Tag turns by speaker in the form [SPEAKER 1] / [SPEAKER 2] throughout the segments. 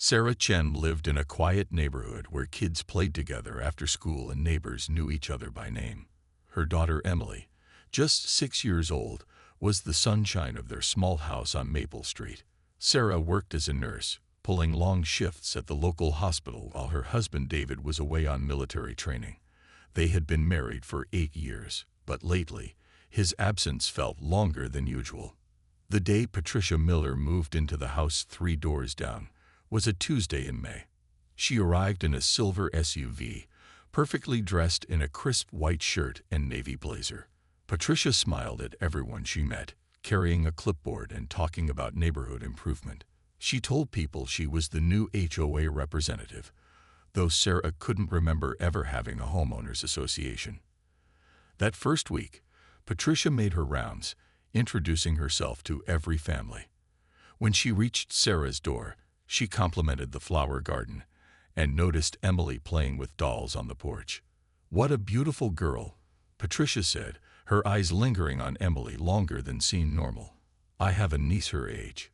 [SPEAKER 1] Sarah Chen lived in a quiet neighborhood where kids played together after school and neighbors knew each other by name. Her daughter Emily, just 6 years old, was the sunshine of their small house on Maple Street. Sarah worked as a nurse, pulling long shifts at the local hospital while her husband David was away on military training. They had been married for 8 years, but lately, his absence felt longer than usual. The day Patricia Miller moved into the house 3 doors down was a Tuesday in May. She arrived in a silver SUV, perfectly dressed in a crisp white shirt and navy blazer. Patricia smiled at everyone she met, carrying a clipboard and talking about neighborhood improvement. She told people she was the new HOA representative, though Sarah couldn't remember ever having a homeowners association. That first week, Patricia made her rounds, introducing herself to every family. When she reached Sarah's door, she complimented the flower garden and noticed Emily playing with dolls on the porch. "What a beautiful girl," Patricia said, her eyes lingering on Emily longer than seemed normal. "I have a niece her age."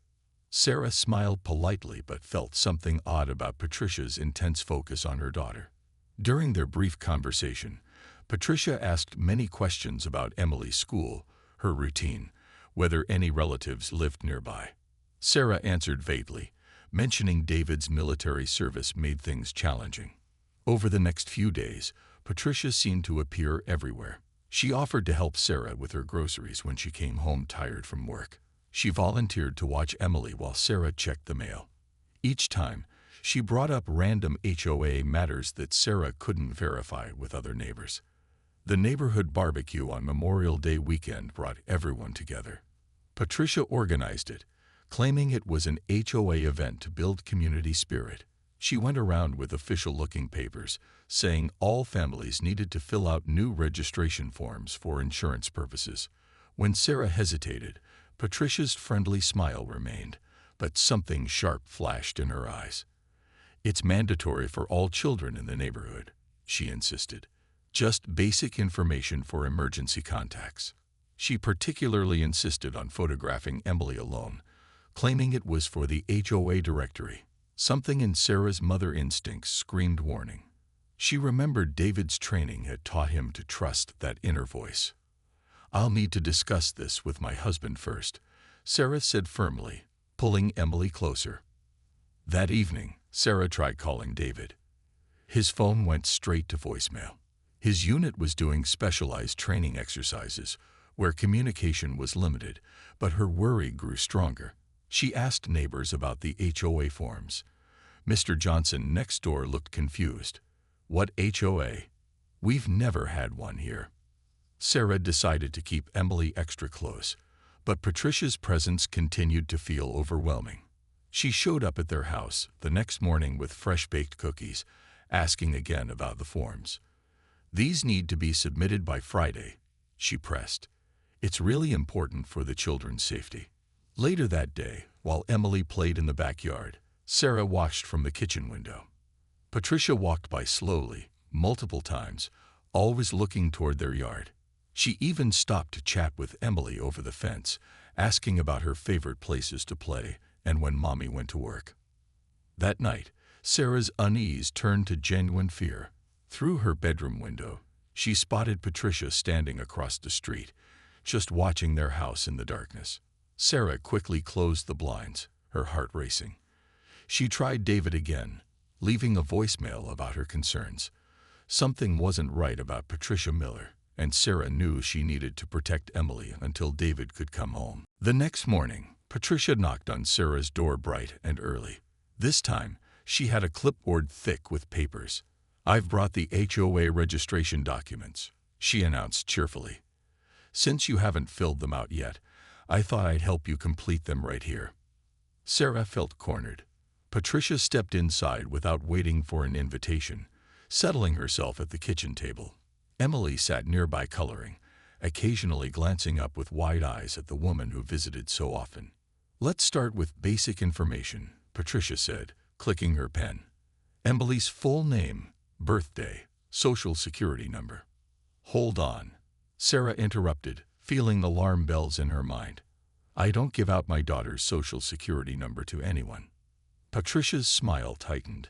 [SPEAKER 1] Sarah smiled politely but felt something odd about Patricia's intense focus on her daughter. During their brief conversation, Patricia asked many questions about Emily's school, her routine, whether any relatives lived nearby. Sarah answered vaguely, mentioning David's military service made things challenging. Over the next few days, Patricia seemed to appear everywhere. She offered to help Sarah with her groceries when she came home tired from work. She volunteered to watch Emily while Sarah checked the mail. Each time, she brought up random HOA matters that Sarah couldn't verify with other neighbors. The neighborhood barbecue on Memorial Day weekend brought everyone together. Patricia organized it, claiming it was an HOA event to build community spirit. She went around with official-looking papers, saying all families needed to fill out new registration forms for insurance purposes. When Sarah hesitated, Patricia's friendly smile remained, but something sharp flashed in her eyes. "It's mandatory for all children in the neighborhood," she insisted. "Just basic information for emergency contacts." She particularly insisted on photographing Emily alone, claiming it was for the HOA directory. Something in Sarah's mother instincts screamed warning. She remembered David's training had taught him to trust that inner voice. "I'll need to discuss this with my husband first," Sarah said firmly, pulling Emily closer. That evening, Sarah tried calling David. His phone went straight to voicemail. His unit was doing specialized training exercises, where communication was limited, but her worry grew stronger. She asked neighbors about the HOA forms. Mr. Johnson next door looked confused. "What HOA? We've never had one here." Sarah decided to keep Emily extra close, but Patricia's presence continued to feel overwhelming. She showed up at their house the next morning with fresh-baked cookies, asking again about the forms. "These need to be submitted by Friday," she pressed. "It's really important for the children's safety." Later that day, while Emily played in the backyard, Sarah watched from the kitchen window. Patricia walked by slowly, multiple times, always looking toward their yard. She even stopped to chat with Emily over the fence, asking about her favorite places to play and when Mommy went to work. That night, Sarah's unease turned to genuine fear. Through her bedroom window, she spotted Patricia standing across the street, just watching their house in the darkness. Sarah quickly closed the blinds, her heart racing. She tried David again, leaving a voicemail about her concerns. Something wasn't right about Patricia Miller, and Sarah knew she needed to protect Emily until David could come home. The next morning, Patricia knocked on Sarah's door bright and early. This time, she had a clipboard thick with papers. "I've brought the HOA registration documents," she announced cheerfully. "Since you haven't filled them out yet, I thought I'd help you complete them right here." Sarah felt cornered. Patricia stepped inside without waiting for an invitation, settling herself at the kitchen table. Emily sat nearby coloring, occasionally glancing up with wide eyes at the woman who visited so often. "Let's start with basic information," Patricia said, clicking her pen. "Emily's full name, birthday, social security number." "Hold on," Sarah interrupted, feeling alarm bells in her mind. "I don't give out my daughter's social security number to anyone." Patricia's smile tightened.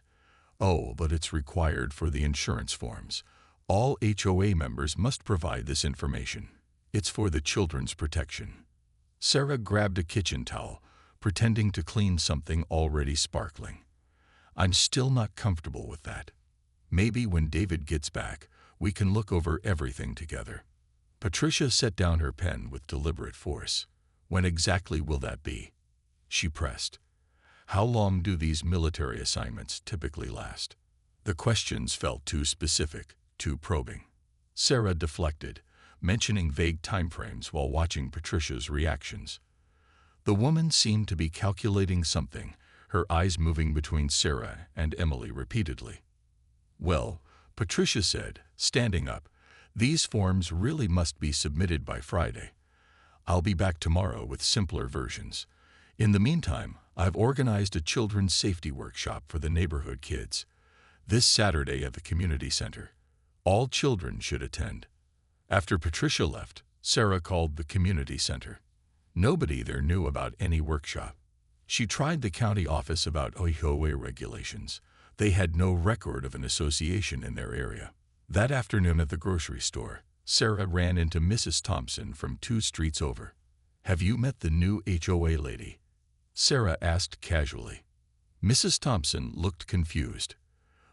[SPEAKER 1] Oh, but it's required for the insurance forms. All HOA members must provide this information. It's for the children's protection. Sarah grabbed a kitchen towel, pretending to clean something already sparkling. I'm still not comfortable with that. Maybe when David gets back, we can look over everything together. Patricia set down her pen with deliberate force. When exactly will that be? She pressed. How long do these military assignments typically last? The questions felt too specific, too probing. Sarah deflected, mentioning vague timeframes while watching Patricia's reactions. The woman seemed to be calculating something, her eyes moving between Sarah and Emily repeatedly. Well, Patricia said, standing up, these forms really must be submitted by Friday. I'll be back tomorrow with simpler versions. In the meantime, I've organized a children's safety workshop for the neighborhood kids. This Saturday at the community center. All children should attend. After Patricia left, Sarah called the community center. Nobody there knew about any workshop. She tried the county office about HOA regulations. They had no record of an association in their area. That afternoon at the grocery store, Sarah ran into Mrs. Thompson from 2 streets over. Have you met the new HOA lady? Sarah asked casually. Mrs. Thompson looked confused.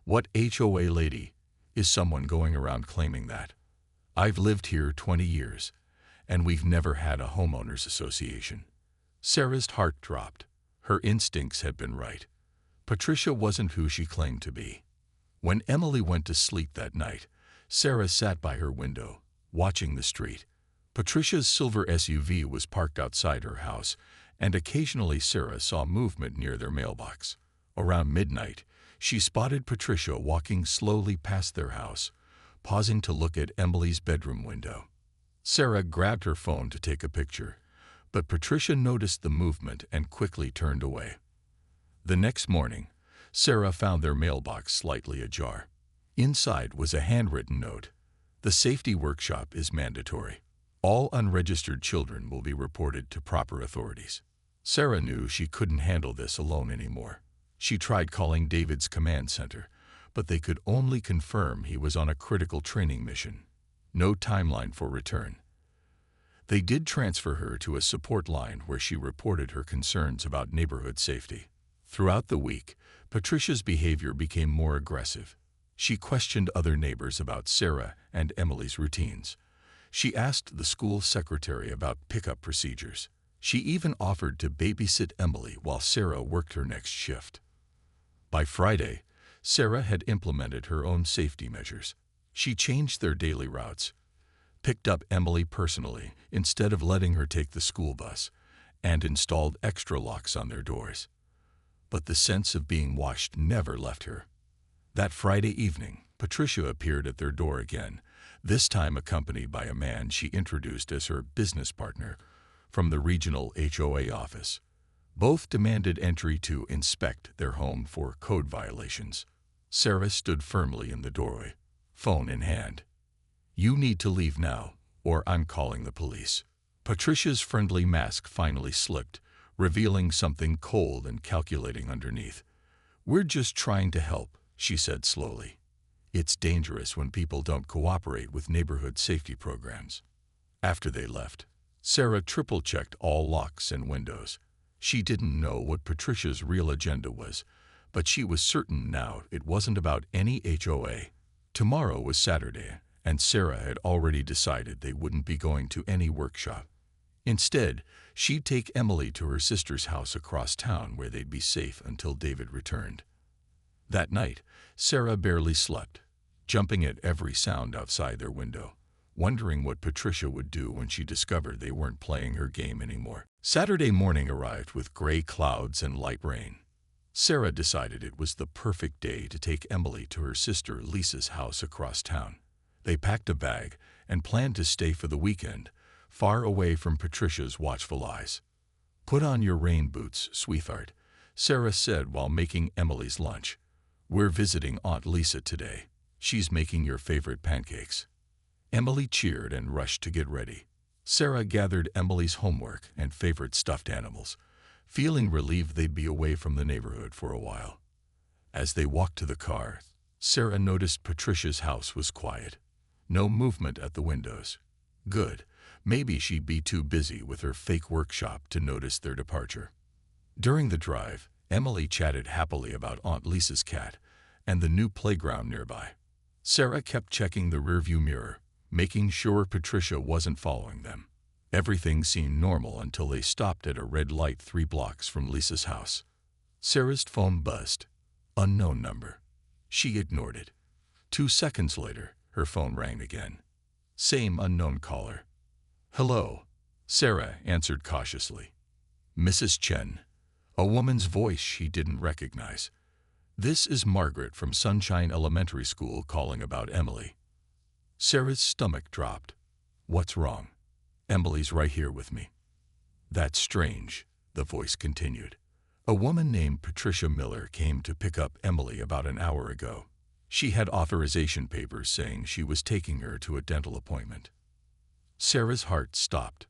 [SPEAKER 1] What HOA lady? Is someone going around claiming that? I've lived here 20 years, and we've never had a homeowners association. Sarah's heart dropped. Her instincts had been right. Patricia wasn't who she claimed to be. When Emily went to sleep that night, Sarah sat by her window, watching the street. Patricia's silver SUV was parked outside her house, and occasionally Sarah saw movement near their mailbox. Around midnight, she spotted Patricia walking slowly past their house, pausing to look at Emily's bedroom window. Sarah grabbed her phone to take a picture, but Patricia noticed the movement and quickly turned away. The next morning, Sarah found their mailbox slightly ajar. Inside was a handwritten note. The safety workshop is mandatory. All unregistered children will be reported to proper authorities. Sarah knew she couldn't handle this alone anymore. She tried calling David's command center, but they could only confirm he was on a critical training mission. No timeline for return. They did transfer her to a support line where she reported her concerns about neighborhood safety. Throughout the week, Patricia's behavior became more aggressive. She questioned other neighbors about Sarah and Emily's routines. She asked the school secretary about pickup procedures. She even offered to babysit Emily while Sarah worked her next shift. By Friday, Sarah had implemented her own safety measures. She changed their daily routes, picked up Emily personally instead of letting her take the school bus, and installed extra locks on their doors. But the sense of being watched never left her. That Friday evening, Patricia appeared at their door again, this time accompanied by a man she introduced as her business partner from the regional HOA office. Both demanded entry to inspect their home for code violations. Sarah stood firmly in the doorway, phone in hand. You need to leave now, or I'm calling the police. Patricia's friendly mask finally slipped, revealing something cold and calculating underneath. We're just trying to help, she said slowly. It's dangerous when people don't cooperate with neighborhood safety programs. After they left, Sarah triple-checked all locks and windows. She didn't know what Patricia's real agenda was, but she was certain now it wasn't about any HOA. Tomorrow was Saturday, and Sarah had already decided they wouldn't be going to any workshop. Instead, she'd take Emily to her sister's house across town where they'd be safe until David returned. That night, Sarah barely slept, jumping at every sound outside their window, wondering what Patricia would do when she discovered they weren't playing her game anymore. Saturday morning arrived with gray clouds and light rain. Sarah decided it was the perfect day to take Emily to her sister Lisa's house across town. They packed a bag and planned to stay for the weekend, far away from Patricia's watchful eyes. Put on your rain boots, sweetheart, Sarah said while making Emily's lunch. We're visiting Aunt Lisa today. She's making your favorite pancakes. Emily cheered and rushed to get ready. Sarah gathered Emily's homework and favorite stuffed animals, feeling relieved they'd be away from the neighborhood for a while. As they walked to the car, Sarah noticed Patricia's house was quiet. No movement at the windows. Good. Maybe she'd be too busy with her fake workshop to notice their departure. During the drive, Emily chatted happily about Aunt Lisa's cat and the new playground nearby. Sarah kept checking the rearview mirror, making sure Patricia wasn't following them. Everything seemed normal until they stopped at a red light 3 blocks from Lisa's house. Sarah's phone buzzed. Unknown number. She ignored it. 2 seconds later, her phone rang again. Same unknown caller. Hello, Sarah answered cautiously. Mrs. Chen. A woman's voice she didn't recognize. This is Margaret from Sunshine Elementary School calling about Emily. Sarah's stomach dropped. What's wrong? Emily's right here with me. That's strange, the voice continued. A woman named Patricia Miller came to pick up Emily about an hour ago. She had authorization papers saying she was taking her to a dental appointment. Sarah's heart stopped.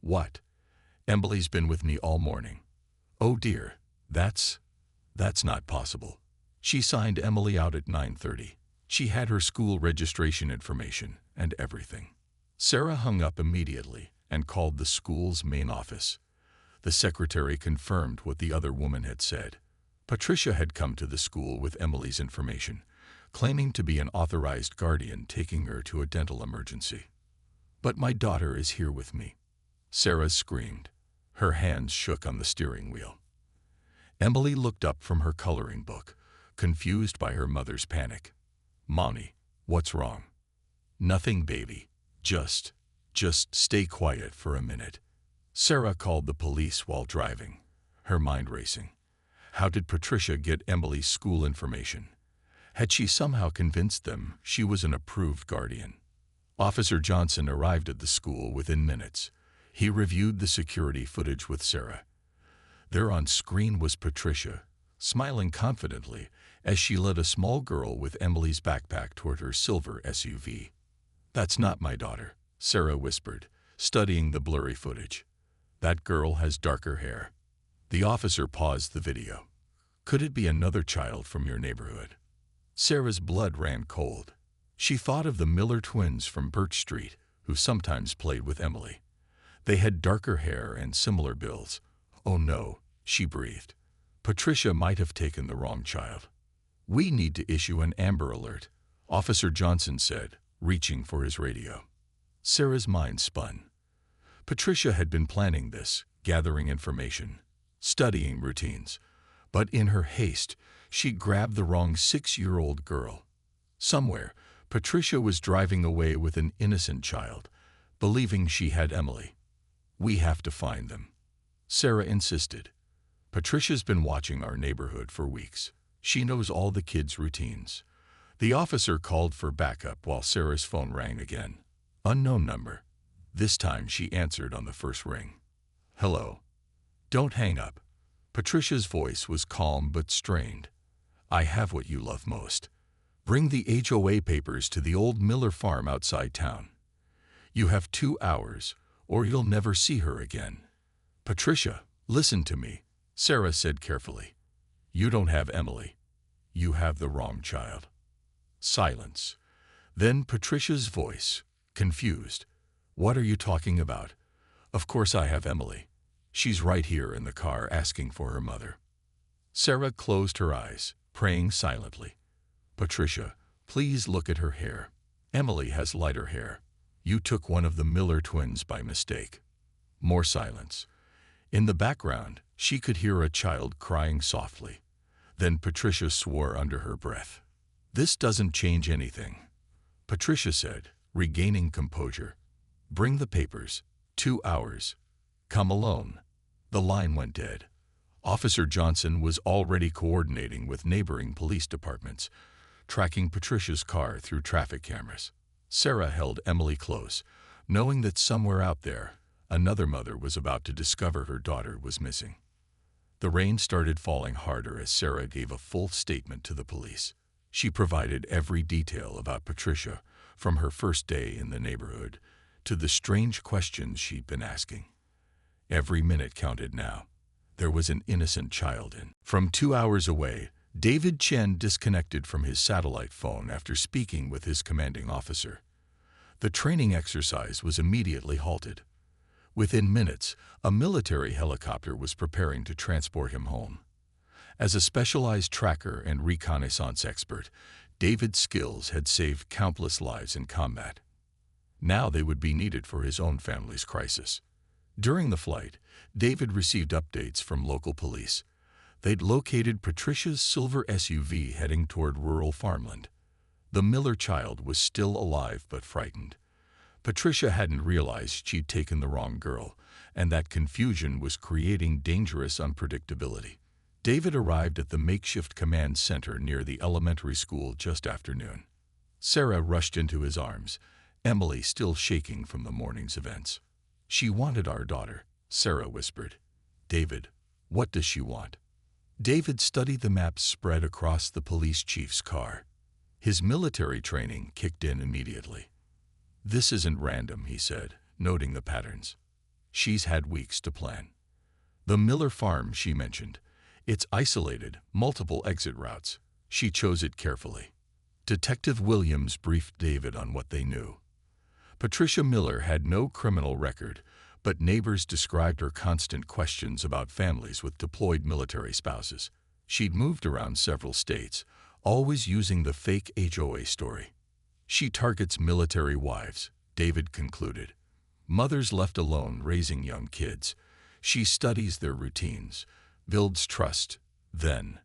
[SPEAKER 1] What? Emily's been with me all morning. Oh dear, that's not possible. She signed Emily out at 9:30. She had her school registration information and everything. Sarah hung up immediately and called the school's main office. The secretary confirmed what the other woman had said. Patricia had come to the school with Emily's information, claiming to be an authorized guardian taking her to a dental emergency. But my daughter is here with me, Sarah screamed. Her hands shook on the steering wheel. Emily looked up from her coloring book, confused by her mother's panic. Mommy, what's wrong? Nothing, baby. Just stay quiet for a minute. Sarah called the police while driving, her mind racing. How did Patricia get Emily's school information? Had she somehow convinced them she was an approved guardian? Officer Johnson arrived at the school within minutes. He reviewed the security footage with Sarah. There on screen was Patricia, smiling confidently as she led a small girl with Emily's backpack toward her silver SUV. That's not my daughter, Sarah whispered, studying the blurry footage. That girl has darker hair. The officer paused the video. Could it be another child from your neighborhood? Sarah's blood ran cold. She thought of the Miller twins from Birch Street, who sometimes played with Emily. They had darker hair and similar builds. Oh no, she breathed. Patricia might have taken the wrong child. We need to issue an Amber Alert, Officer Johnson said, reaching for his radio. Sarah's mind spun. Patricia had been planning this, gathering information, studying routines. But in her haste, she grabbed the wrong 6-year-old girl. Somewhere, Patricia was driving away with an innocent child, believing she had Emily. We have to find them, Sarah insisted. Patricia's been watching our neighborhood for weeks. She knows all the kids' routines. The officer called for backup while Sarah's phone rang again. Unknown number. This time she answered on the first ring. Hello. Don't hang up. Patricia's voice was calm but strained. I have what you love most. Bring the HOA papers to the old Miller farm outside town. You have 2 hours, or you'll never see her again. Patricia, listen to me, Sarah said carefully. You don't have Emily. You have the wrong child. Silence. Then Patricia's voice, confused. What are you talking about? Of course I have Emily. She's right here in the car asking for her mother. Sarah closed her eyes, praying silently. Patricia, please look at her hair. Emily has lighter hair. You took one of the Miller twins by mistake. More silence. In the background, she could hear a child crying softly. Then Patricia swore under her breath. This doesn't change anything, Patricia said, regaining composure. Bring the papers. 2 hours. Come alone. The line went dead. Officer Johnson was already coordinating with neighboring police departments, tracking Patricia's car through traffic cameras. Sarah held Emily close, knowing that somewhere out there, another mother was about to discover her daughter was missing. The rain started falling harder as Sarah gave a full statement to the police. She provided every detail about Patricia, from her first day in the neighborhood to the strange questions she'd been asking. Every minute counted now. There was an innocent child in. From 2 hours away, David Chen disconnected from his satellite phone after speaking with his commanding officer. The training exercise was immediately halted. Within minutes, a military helicopter was preparing to transport him home. As a specialized tracker and reconnaissance expert, David's skills had saved countless lives in combat. Now they would be needed for his own family's crisis. During the flight, David received updates from local police. They'd located Patricia's silver SUV heading toward rural farmland. The Miller child was still alive but frightened. Patricia hadn't realized she'd taken the wrong girl, and that confusion was creating dangerous unpredictability. David arrived at the makeshift command center near the elementary school just after noon. Sarah rushed into his arms, Emily still shaking from the morning's events. "She wanted our daughter," Sarah whispered. "David, what does she want?" David studied the maps spread across the police chief's car. His military training kicked in immediately. "This isn't random," he said, noting the patterns. "She's had weeks to plan. The Miller farm she mentioned. It's isolated, multiple exit routes. She chose it carefully." Detective Williams briefed David on what they knew. Patricia Miller had no criminal record, but neighbors described her constant questions about families with deployed military spouses. She'd moved around several states, always using the fake HOA story. "She targets military wives," David concluded. "Mothers left alone raising young kids. She studies their routines, builds trust. Then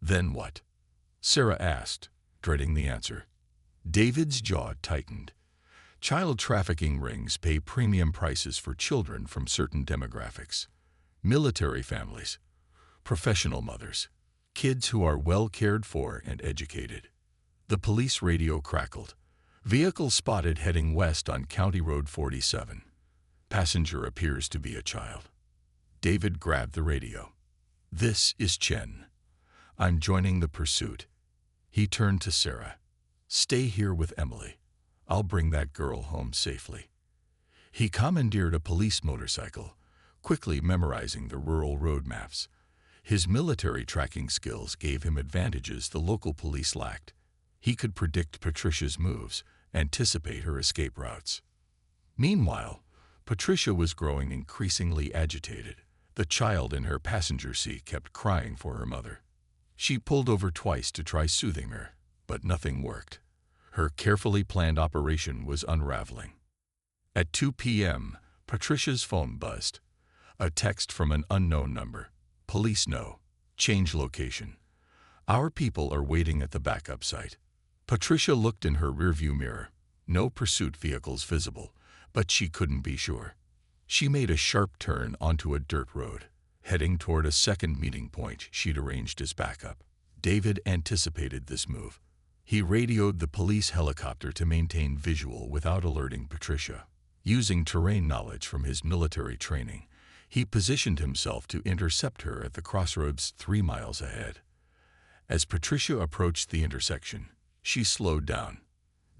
[SPEAKER 1] what?" Sarah asked, dreading the answer. David's jaw tightened. Child trafficking rings pay premium prices for children from certain demographics. Military families, professional mothers, kids who are well cared for and educated. The police radio crackled. "Vehicle spotted heading west on County Road 47. Passenger appears to be a child." David grabbed the radio. "This is Chen. I'm joining the pursuit." He turned to Sarah. "Stay here with Emily. I'll bring that girl home safely." He commandeered a police motorcycle, quickly memorizing the rural road maps. His military tracking skills gave him advantages the local police lacked. He could predict Patricia's moves, anticipate her escape routes. Meanwhile, Patricia was growing increasingly agitated. The child in her passenger seat kept crying for her mother. She pulled over twice to try soothing her, but nothing worked. Her carefully planned operation was unraveling. At 2 p.m., Patricia's phone buzzed. A text from an unknown number. "Police know. Change location. Our people are waiting at the backup site." Patricia looked in her rearview mirror. No pursuit vehicles visible, but she couldn't be sure. She made a sharp turn onto a dirt road, heading toward a second meeting point she'd arranged as backup. David anticipated this move. He radioed the police helicopter to maintain visual without alerting Patricia. Using terrain knowledge from his military training, he positioned himself to intercept her at the crossroads 3 miles ahead. As Patricia approached the intersection, she slowed down.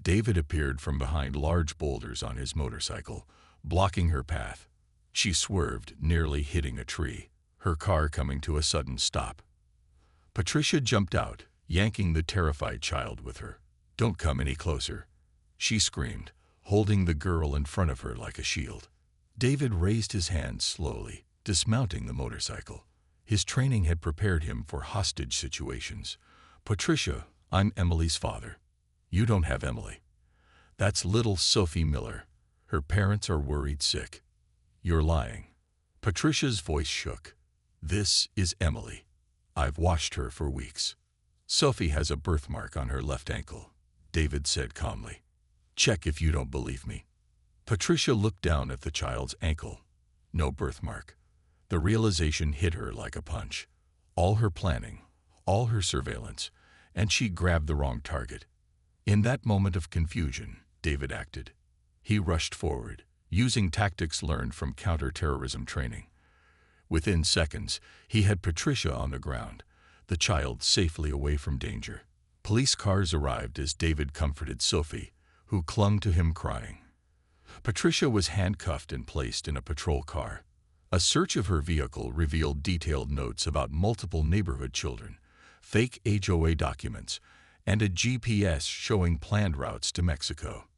[SPEAKER 1] David appeared from behind large boulders on his motorcycle, blocking her path. She swerved, nearly hitting a tree, her car coming to a sudden stop. Patricia jumped out, yanking the terrified child with her. "Don't come any closer," she screamed, holding the girl in front of her like a shield. David raised his hand slowly, dismounting the motorcycle. His training had prepared him for hostage situations. "Patricia, I'm Emily's father. You don't have Emily. That's little Sophie Miller. Her parents are worried sick." "You're lying." Patricia's voice shook. "This is Emily. I've watched her for weeks." "Sophie has a birthmark on her left ankle," David said calmly. "Check if you don't believe me." Patricia looked down at the child's ankle. No birthmark. The realization hit her like a punch. All her planning, all her surveillance, and she grabbed the wrong target. In that moment of confusion, David acted. He rushed forward, using tactics learned from counter-terrorism training. Within seconds, he had Patricia on the ground, the child safely away from danger. Police cars arrived as David comforted Sophie, who clung to him crying. Patricia was handcuffed and placed in a patrol car. A search of her vehicle revealed detailed notes about multiple neighborhood children, fake HOA documents, and a GPS showing planned routes to Mexico.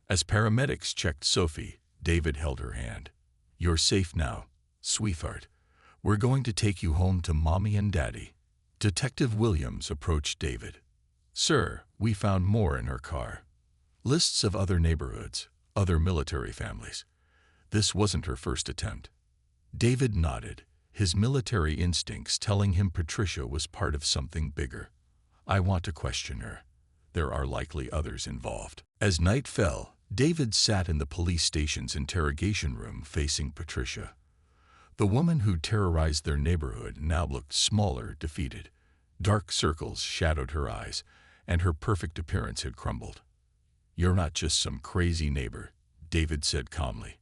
[SPEAKER 1] As paramedics checked Sophie, David held her hand. "You're safe now, sweetheart. We're going to take you home to Mommy and Daddy." Detective Williams approached David. "Sir, we found more in her car. Lists of other neighborhoods, other military families. This wasn't her first attempt." David nodded, his military instincts telling him Patricia was part of something bigger. "I want to question her. There are likely others involved." As night fell, David sat in the police station's interrogation room facing Patricia. The woman who terrorized their neighborhood now looked smaller, defeated. Dark circles shadowed her eyes, and her perfect appearance had crumbled. "You're not just some crazy neighbor," David said calmly.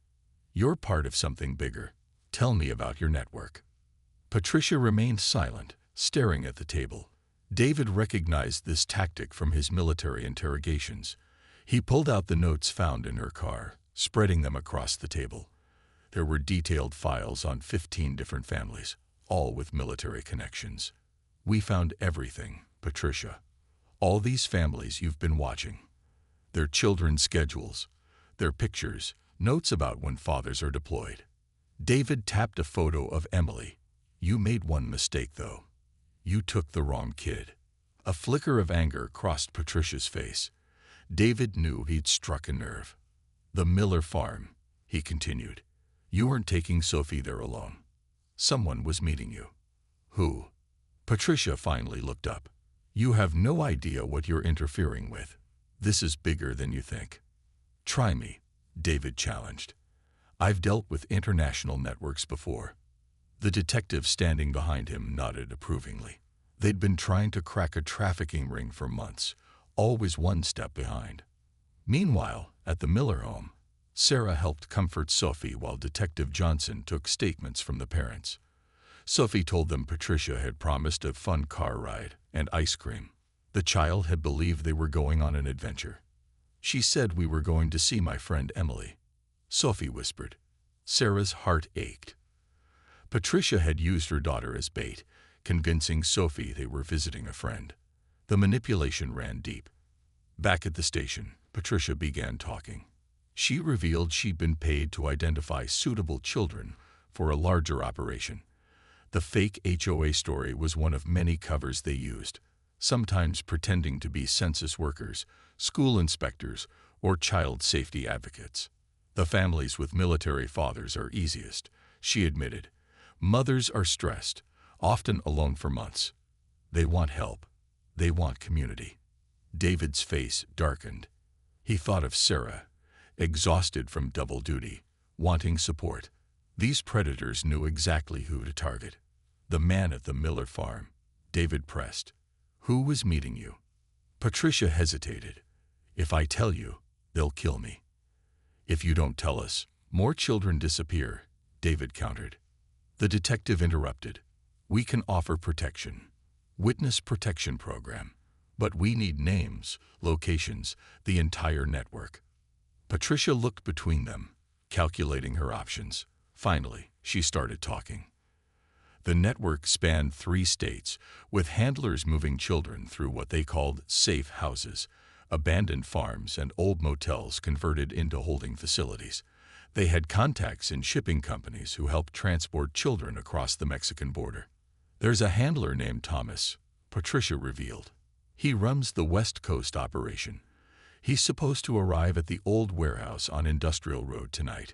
[SPEAKER 1] "You're part of something bigger. Tell me about your network." Patricia remained silent, staring at the table. David recognized this tactic from his military interrogations. He pulled out the notes found in her car, spreading them across the table. There were detailed files on 15 different families, all with military connections. "We found everything, Patricia. All these families you've been watching. Their children's schedules, their pictures, notes about when fathers are deployed." David tapped a photo of Emily. "You made one mistake, though. You took the wrong kid." A flicker of anger crossed Patricia's face. David knew he'd struck a nerve. "The Miller farm," he continued. "You weren't taking Sophie there alone. Someone was meeting you." "Who?" Patricia finally looked up. "You have no idea what you're interfering with. This is bigger than you think." "Try me," David challenged. "I've dealt with international networks before." The detective standing behind him nodded approvingly. They'd been trying to crack a trafficking ring for months, always one step behind. Meanwhile, at the Miller home, Sarah helped comfort Sophie while Detective Johnson took statements from the parents. Sophie told them Patricia had promised a fun car ride and ice cream. The child had believed they were going on an adventure. "She said we were going to see my friend Emily," Sophie whispered. Sarah's heart ached. Patricia had used her daughter as bait, convincing Sophie they were visiting a friend. The manipulation ran deep. Back at the station, Patricia began talking. She revealed she'd been paid to identify suitable children for a larger operation. The fake HOA story was one of many covers they used, sometimes pretending to be census workers, school inspectors, or child safety advocates. "The families with military fathers are easiest," she admitted. "Mothers are stressed, often alone for months. They want help. They want community." David's face darkened. He thought of Sarah, exhausted from double duty, wanting support. These predators knew exactly who to target. "The man at the Miller farm," David pressed. "Who was meeting you?" Patricia hesitated. "If I tell you, they'll kill me." "If you don't tell us, more children disappear," David countered. The detective interrupted. "We can offer protection. Witness protection program. But we need names, locations, the entire network." Patricia looked between them, calculating her options. Finally, she started talking. The network spanned 3 states, with handlers moving children through what they called safe houses, abandoned farms, and old motels converted into holding facilities. They had contacts in shipping companies who helped transport children across the Mexican border. "There's a handler named Thomas," Patricia revealed. "He runs the West Coast operation. He's supposed to arrive at the old warehouse on Industrial Road tonight."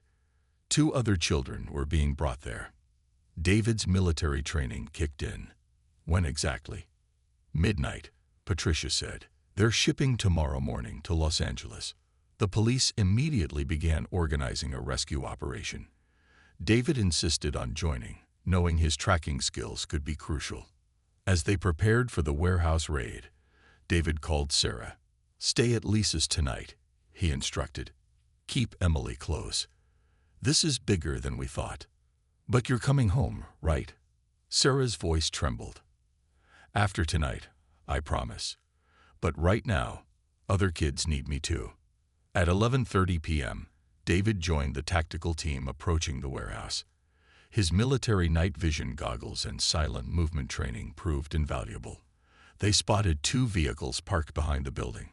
[SPEAKER 1] 2 other children were being brought there. David's military training kicked in. "When exactly?" "Midnight," Patricia said. "They're shipping tomorrow morning to Los Angeles." The police immediately began organizing a rescue operation. David insisted on joining, knowing his tracking skills could be crucial. As they prepared for the warehouse raid, David called Sarah. "Stay at Lisa's tonight," he instructed. "Keep Emily close. This is bigger than we thought." "But you're coming home, right?" Sarah's voice trembled. "After tonight, I promise. But right now, other kids need me too." At 11:30 p.m., David joined the tactical team approaching the warehouse. His military night vision goggles and silent movement training proved invaluable. They spotted two vehicles parked behind the building,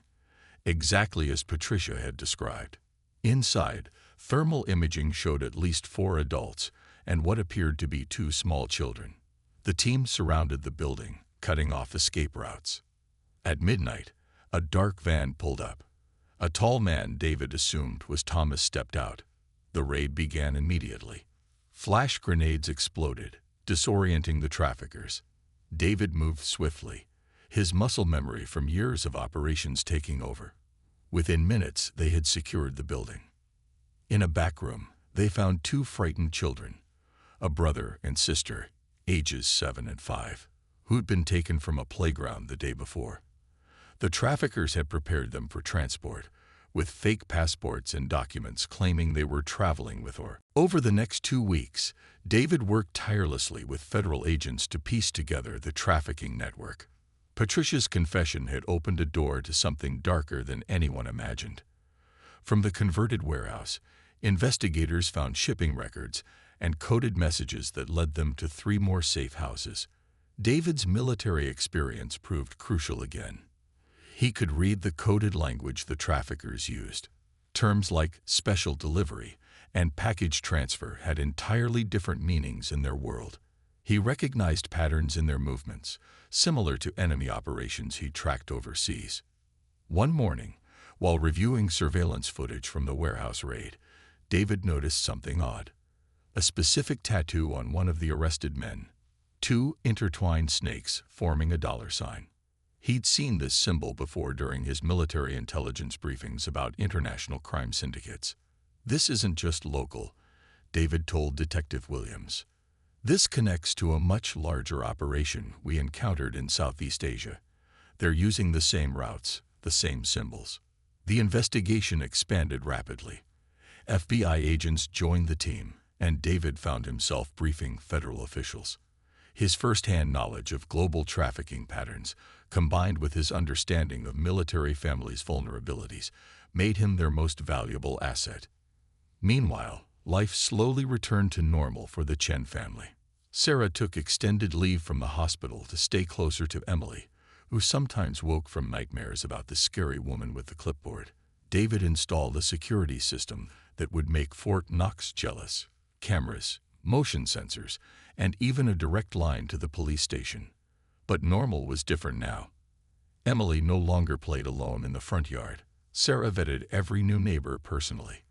[SPEAKER 1] exactly as Patricia had described. Inside, thermal imaging showed at least 4 adults and what appeared to be 2 small children. The team surrounded the building, cutting off escape routes. At midnight, a dark van pulled up. A tall man David assumed was Thomas stepped out. The raid began immediately. Flash grenades exploded, disorienting the traffickers. David moved swiftly, his muscle memory from years of operations taking over. Within minutes, they had secured the building. In a back room, they found 2 frightened children, a brother and sister, ages 7 and 5, who'd been taken from a playground the day before. The traffickers had prepared them for transport, with fake passports and documents claiming they were traveling with her. Over the next 2 weeks, David worked tirelessly with federal agents to piece together the trafficking network. Patricia's confession had opened a door to something darker than anyone imagined. From the converted warehouse, investigators found shipping records and coded messages that led them to 3 more safe houses. David's military experience proved crucial again. He could read the coded language the traffickers used. Terms like special delivery and package transfer had entirely different meanings in their world. He recognized patterns in their movements, similar to enemy operations he tracked overseas. One morning, while reviewing surveillance footage from the warehouse raid, David noticed something odd. A specific tattoo on one of the arrested men, 2 intertwined snakes forming a $sign. He'd seen this symbol before during his military intelligence briefings about international crime syndicates. "This isn't just local," David told Detective Williams. "This connects to a much larger operation we encountered in Southeast Asia. They're using the same routes, the same symbols." The investigation expanded rapidly. FBI agents joined the team, and David found himself briefing federal officials. His first-hand knowledge of global trafficking patterns, combined with his understanding of military families' vulnerabilities, made him their most valuable asset. Meanwhile, life slowly returned to normal for the Chen family. Sarah took extended leave from the hospital to stay closer to Emily, who sometimes woke from nightmares about the scary woman with the clipboard. David installed a security system that would make Fort Knox jealous: cameras, motion sensors, and even a direct line to the police station. But normal was different now. Emily no longer played alone in the front yard. Sarah vetted every new neighbor personally.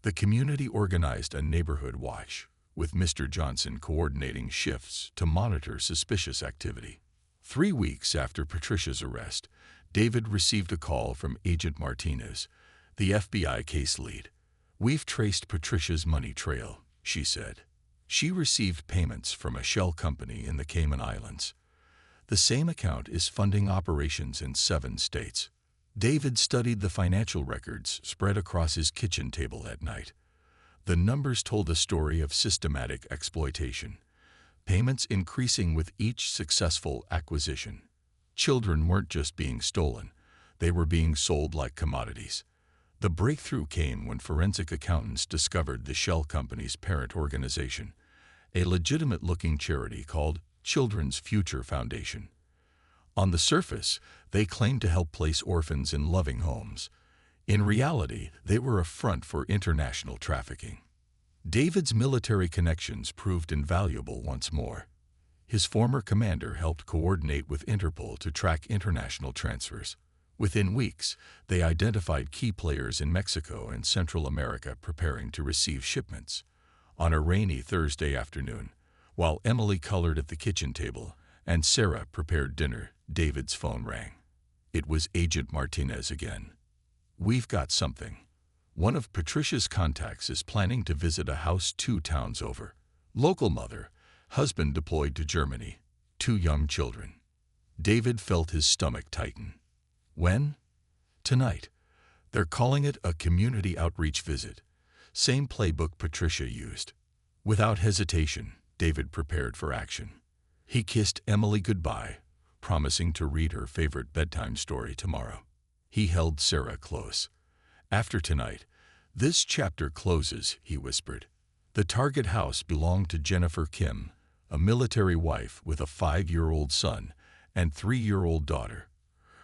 [SPEAKER 1] The community organized a neighborhood watch, with Mr. Johnson coordinating shifts to monitor suspicious activity. 3 weeks after Patricia's arrest, David received a call from Agent Martinez, the FBI case lead. "We've traced Patricia's money trail," she said. "She received payments from a shell company in the Cayman Islands. The same account is funding operations in 7 states." David studied the financial records spread across his kitchen table at night. The numbers told a story of systematic exploitation, payments increasing with each successful acquisition. Children weren't just being stolen, they were being sold like commodities. The breakthrough came when forensic accountants discovered the shell company's parent organization, a legitimate-looking charity called Children's Future Foundation. On the surface, they claimed to help place orphans in loving homes. In reality, they were a front for international trafficking. David's military connections proved invaluable once more. His former commander helped coordinate with Interpol to track international transfers. Within weeks, they identified key players in Mexico and Central America preparing to receive shipments. On a rainy Thursday afternoon, while Emily colored at the kitchen table and Sarah prepared dinner, David's phone rang. It was Agent Martinez again. "We've got something. One of Patricia's contacts is planning to visit a house 2 towns over. Local mother, husband deployed to Germany, 2 young children." David felt his stomach tighten. "When?" "Tonight. They're calling it a community outreach visit. Same playbook Patricia used." Without hesitation, David prepared for action. He kissed Emily goodbye, promising to read her favorite bedtime story tomorrow. He held Sarah close. "After tonight, this chapter closes," he whispered. The target house belonged to Jennifer Kim, a military wife with a 5-year-old son and 3-year-old daughter.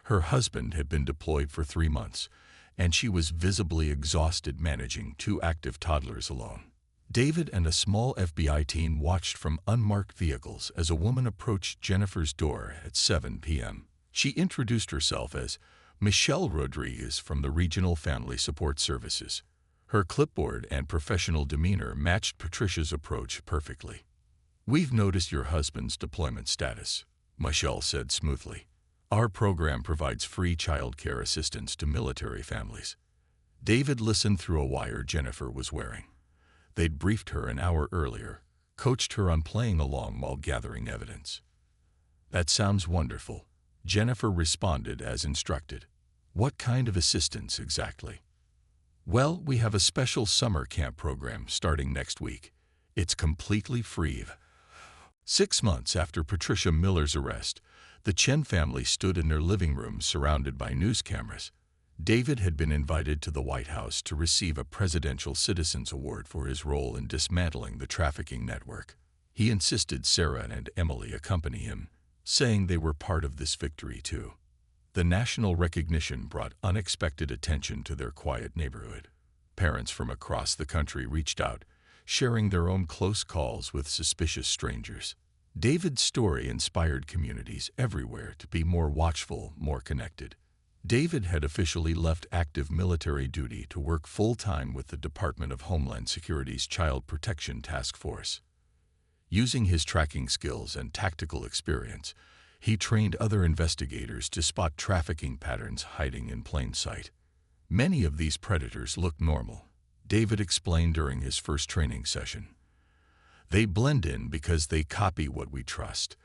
[SPEAKER 1] Her husband had been deployed for 3 months, and she was visibly exhausted managing 2 active toddlers alone. David and a small FBI team watched from unmarked vehicles as a woman approached Jennifer's door at 7 p.m. She introduced herself as Michelle Rodriguez from the Regional Family Support Services. Her clipboard and professional demeanor matched Patricia's approach perfectly. "We've noticed your husband's deployment status," Michelle said smoothly. "Our program provides free child care assistance to military families." David listened through a wire Jennifer was wearing. They'd briefed her an hour earlier, coached her on playing along while gathering evidence. "That sounds wonderful," Jennifer responded as instructed. "What kind of assistance exactly?" "Well, we have a special summer camp program starting next week. It's completely free." 6 months after Patricia Miller's arrest, the Chen family stood in their living room surrounded by news cameras. David had been invited to the White House to receive a Presidential Citizens Award for his role in dismantling the trafficking network. He insisted Sarah and Emily accompany him, saying they were part of this victory too. The national recognition brought unexpected attention to their quiet neighborhood. Parents from across the country reached out, sharing their own close calls with suspicious strangers. David's story inspired communities everywhere to be more watchful, more connected. David had officially left active military duty to work full-time with the Department of Homeland Security's Child Protection Task Force. Using his tracking skills and tactical experience, he trained other investigators to spot trafficking patterns hiding in plain sight. Many of these predators look normal, David explained during his first training session. They blend in because they copy what we trust: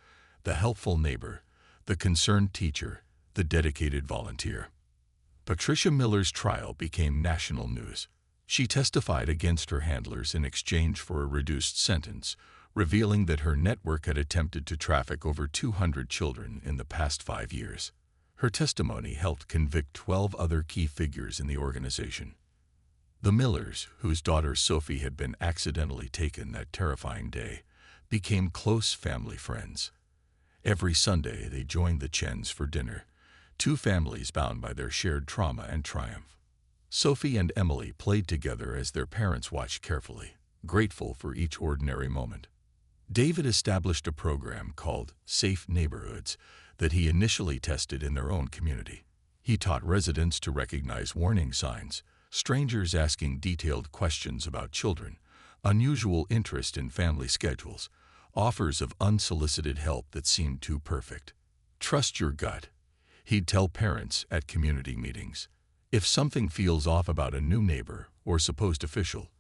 [SPEAKER 1] the helpful neighbor, the concerned teacher, the dedicated volunteer. Patricia Miller's trial became national news. She testified against her handlers in exchange for a reduced sentence, revealing that her network had attempted to traffic over 200 children in the past 5 years. Her testimony helped convict 12 other key figures in the organization. The Millers, whose daughter Sophie had been accidentally taken that terrifying day, became close family friends. Every Sunday they joined the Chens for dinner, 2 families bound by their shared trauma and triumph. Sophie and Emily played together as their parents watched carefully, grateful for each ordinary moment. David established a program called Safe Neighborhoods that he initially tested in their own community. He taught residents to recognize warning signs, strangers asking detailed questions about children, unusual interest in family schedules, offers of unsolicited help that seemed too perfect. "Trust your gut," he'd tell parents at community meetings. "If something feels off about a new neighbor or supposed official,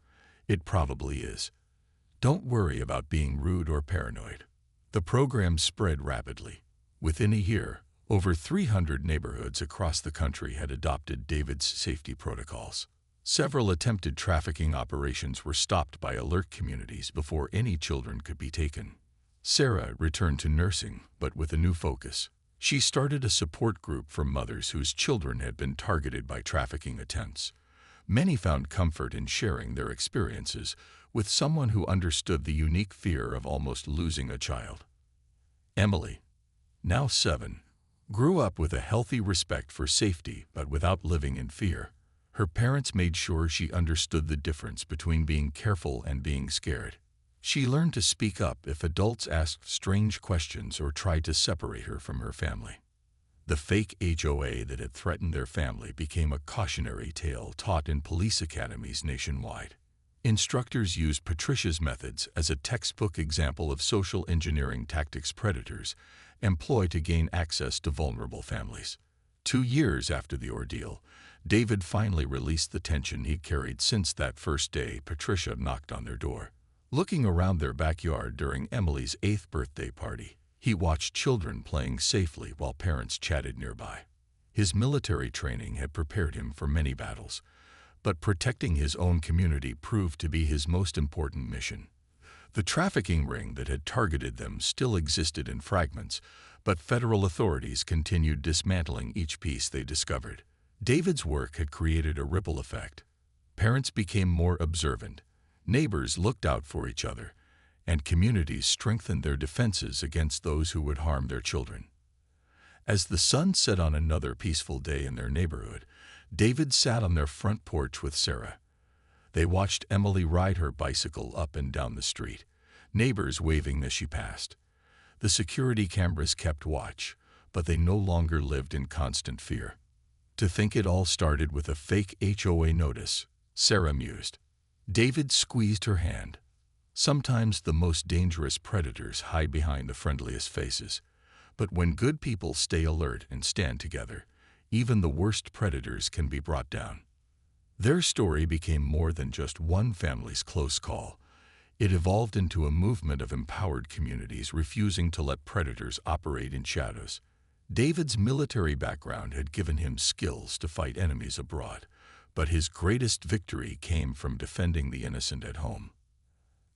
[SPEAKER 1] it probably is. Don't worry about being rude or paranoid." The program spread rapidly. Within a year, over 300 neighborhoods across the country had adopted David's safety protocols. Several attempted trafficking operations were stopped by alert communities before any children could be taken. Sarah returned to nursing, but with a new focus. She started a support group for mothers whose children had been targeted by trafficking attempts. Many found comfort in sharing their experiences with someone who understood the unique fear of almost losing a child. Emily, now 7, grew up with a healthy respect for safety but without living in fear. Her parents made sure she understood the difference between being careful and being scared. She learned to speak up if adults asked strange questions or tried to separate her from her family. The fake HOA that had threatened their family became a cautionary tale taught in police academies nationwide. Instructors used Patricia's methods as a textbook example of social engineering tactics predators employ to gain access to vulnerable families. 2 years after the ordeal, David finally released the tension he'd carried since that first day Patricia knocked on their door. Looking around their backyard during Emily's 8th birthday party, he watched children playing safely while parents chatted nearby. His military training had prepared him for many battles, but protecting his own community proved to be his most important mission. The trafficking ring that had targeted them still existed in fragments, but federal authorities continued dismantling each piece they discovered. David's work had created a ripple effect. Parents became more observant, Neighbors looked out for each other, and communities strengthened their defenses against those who would harm their children. As the sun set on another peaceful day in their neighborhood, David sat on their front porch with Sarah. They watched Emily ride her bicycle up and down the street, neighbors waving as she passed. The security cameras kept watch, but they no longer lived in constant fear. To think it all started with a fake HOA notice, Sarah mused. David squeezed her hand. Sometimes the most dangerous predators hide behind the friendliest faces. But when good people stay alert and stand together, even the worst predators can be brought down. Their story became more than just one family's close call. It evolved into a movement of empowered communities refusing to let predators operate in shadows. David's military background had given him skills to fight enemies abroad, but his greatest victory came from defending the innocent at home.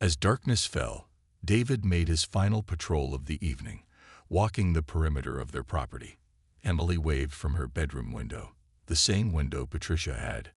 [SPEAKER 1] As darkness fell, David made his final patrol of the evening, walking the perimeter of their property. Emily waved from her bedroom window, the same window Patricia had.